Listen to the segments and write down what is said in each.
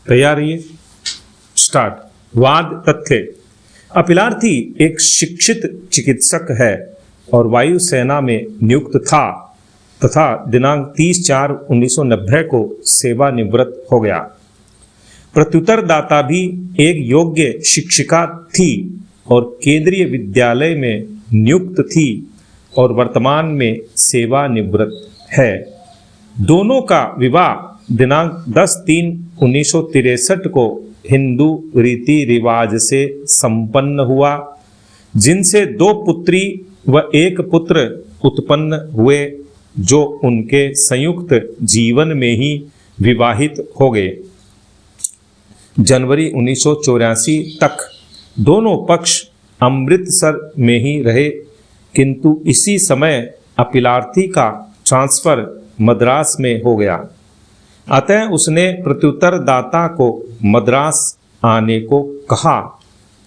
तैयार रहिए। स्टार्ट। वाद तथ्य। अपीलार्थी एक शिक्षित चिकित्सक है और वायुसेना में नियुक्त था तथा दिनांक 30/4/1990 को सेवानिवृत्त हो गया। प्रत्युत्तरदाता भी एक योग्य शिक्षिका थी और केंद्रीय विद्यालय में नियुक्त थी और वर्तमान में सेवानिवृत्त है। दोनों का विवाह दिनांक 10/3/1963 को हिंदू रीति रिवाज से संपन्न हुआ, जिनसे 2 पुत्री व 1 पुत्र उत्पन्न हुए, जो उनके संयुक्त जीवन में ही विवाहित हो गए। जनवरी 1984 तक दोनों पक्ष अमृतसर में ही रहे, किंतु इसी समय अपीलार्थी का ट्रांसफर मद्रास में हो गया। अतः उसने प्रत्युत्तरदाता को मद्रास आने को कहा,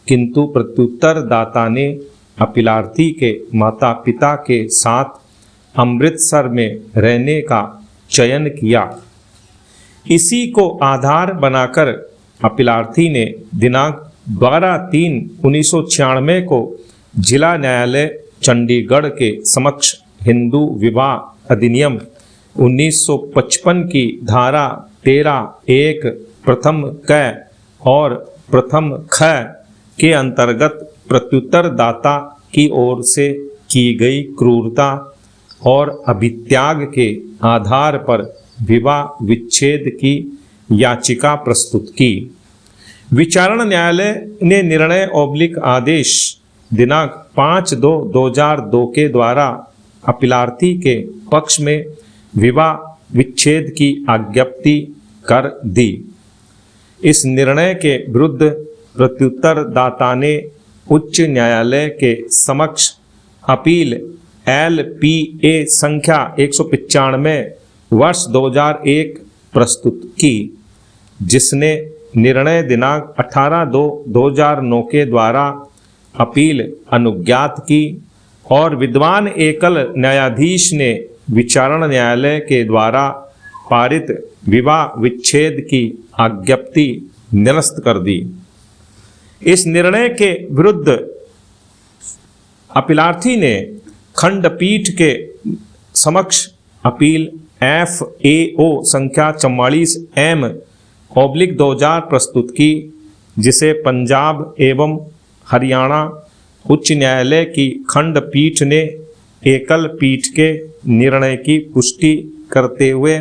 किंतु प्रत्युत्तरदाता ने अपीलार्थी के माता पिता के साथ अमृतसर में रहने का चयन किया। इसी को आधार बनाकर अपीलार्थी ने दिनांक 12/3/1996 को जिला न्यायालय चंडीगढ़ के समक्ष हिंदू विवाह अधिनियम 1955 की धारा 13(1) प्रथम क और प्रथम ख के अंतर्गत प्रत्युत्तरदाता की ओर से की गई क्रूरता और अभित्याग के आधार पर विवाह विच्छेद की याचिका प्रस्तुत की। विचारण न्यायालय ने निर्णय आदेश दिनांक 5/2/2002 के द्वारा अपीलार्थी के पक्ष में विवाह विच्छेद की आज्ञप्ति कर दी। इस निर्णय के विरुद्ध प्रत्युत्तरदाता ने उच्च न्यायालय के समक्ष अपील LPA संख्या 195/2001 प्रस्तुत की, जिसने निर्णय दिनांक 18/2/2009 के द्वारा अपील अनुज्ञात की और विद्वान एकल न्यायाधीश ने विचारण न्यायालय के द्वारा पारित विवाह विच्छेद की आज्ञप्ति निरस्त कर दी। इस निर्णय के विरुद्ध अपीलार्थी ने खंडपीठ के समक्ष अपील FAO संख्या 44M/2000 प्रस्तुत की, जिसे पंजाब एवं हरियाणा उच्च न्यायालय की खंडपीठ ने एकल पीठ के निर्णय की पुष्टि करते हुए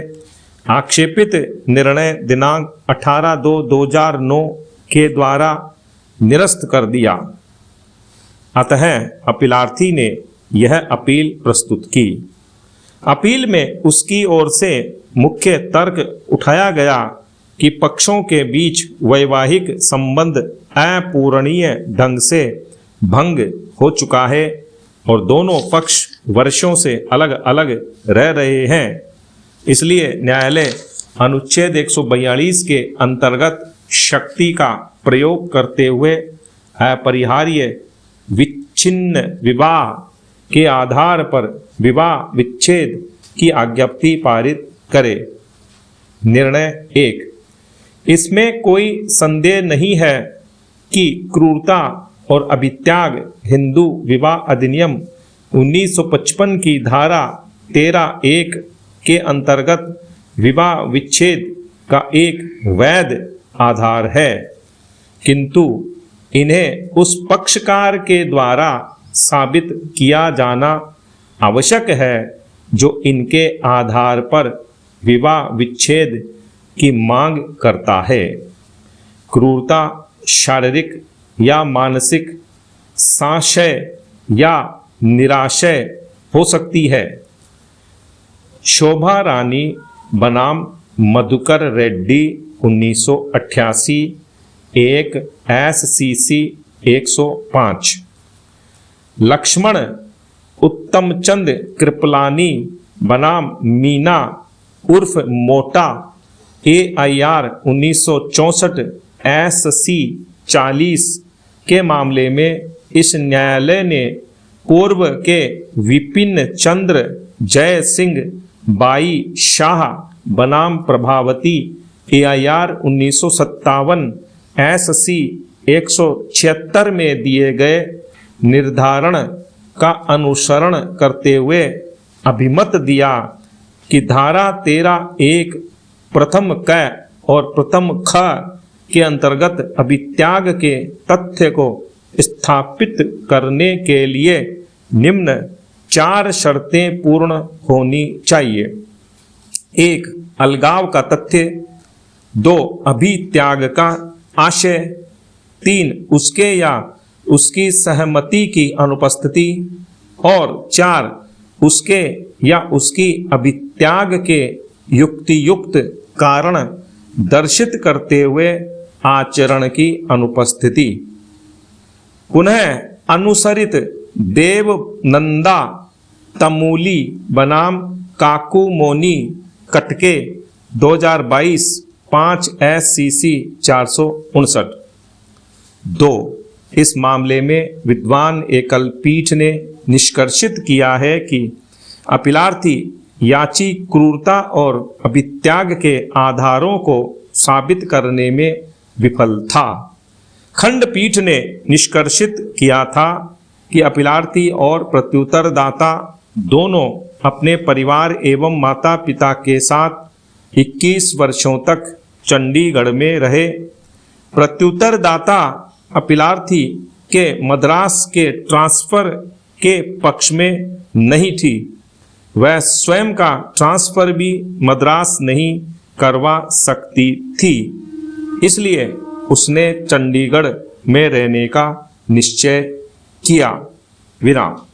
आक्षेपित निर्णय दिनांक 18/2/2009 के द्वारा निरस्त कर दिया। अतः अपीलार्थी ने यह अपील प्रस्तुत की। अपील में उसकी ओर से मुख्य तर्क उठाया गया कि पक्षों के बीच वैवाहिक संबंध अपूरणीय ढंग से भंग हो चुका है और दोनों पक्ष वर्षों से अलग अलग रह रहे हैं। इसलिए न्यायालय अनुच्छेद 142 के अंतर्गत शक्ति का प्रयोग करते हुए अपरिहार्य विच्छिन्न विवाह के आधार पर विवाह विच्छेद की आज्ञप्ति पारित करे। निर्णय 1। इसमें कोई संदेह नहीं है कि क्रूरता और अभित्याग हिंदू विवाह अधिनियम 1955 की धारा 13(1) के अंतर्गत विवाह विच्छेद का एक वैध आधार है, किंतु इन्हें उस पक्षकार के द्वारा साबित किया जाना आवश्यक है जो इनके आधार पर विवाह विच्छेद की मांग करता है। क्रूरता शारीरिक या मानसिक, संशय या निराशय हो सकती है। शोभा रानी बनाम मधुकर रेड्डी 1988 1 SCC 105। लक्ष्मण उत्तमचंद कृपलानी बनाम मीना उर्फ मोटा AIR 1964 SC 40 के मामले में इस न्यायालय ने पूर्व के विपिन चंद्र जय सिंह बाई शाह बनाम प्रभावती AIR 1957 SC 176 में दिए गए निर्धारण का अनुसरण करते हुए अभिमत दिया कि धारा 13(1) प्रथम क और प्रथम ख के अंतर्गत अभित्याग के तथ्य को स्थापित करने के लिए निम्न 4 शर्तें पूर्ण होनी चाहिए। 1. अलगाव का तथ्य। 2. अभित्याग का आशय। 3. उसके या उसकी सहमति की अनुपस्थिति। और 4. उसके या उसकी अभित्याग के युक्तियुक्त कारण दर्शित करते हुए आचरण की अनुपस्थिति। पुनः अनुसरित देवनंदा तमूली बनाम काकुमोनी कटके 2022 5 SCC 459। 2. इस मामले में विद्वान एकल पीठ ने निष्कर्षित किया है कि अपीलार्थी याची क्रूरता और अभित्याग के आधारों को साबित करने में विफल था। खंडपीठ ने निष्कर्षित किया था कि अपीलार्थी और प्रत्युत्तरदाता दोनों अपने परिवार एवं माता पिता के साथ 21 वर्षों तक चंडीगढ़ में रहे। प्रत्युत्तरदाता अपीलार्थी के मद्रास के ट्रांसफर के पक्ष में नहीं थी। वह स्वयं का ट्रांसफर भी मद्रास नहीं करवा सकती थी, इसलिए उसने चंडीगढ़ में रहने का निश्चय किया। विराम।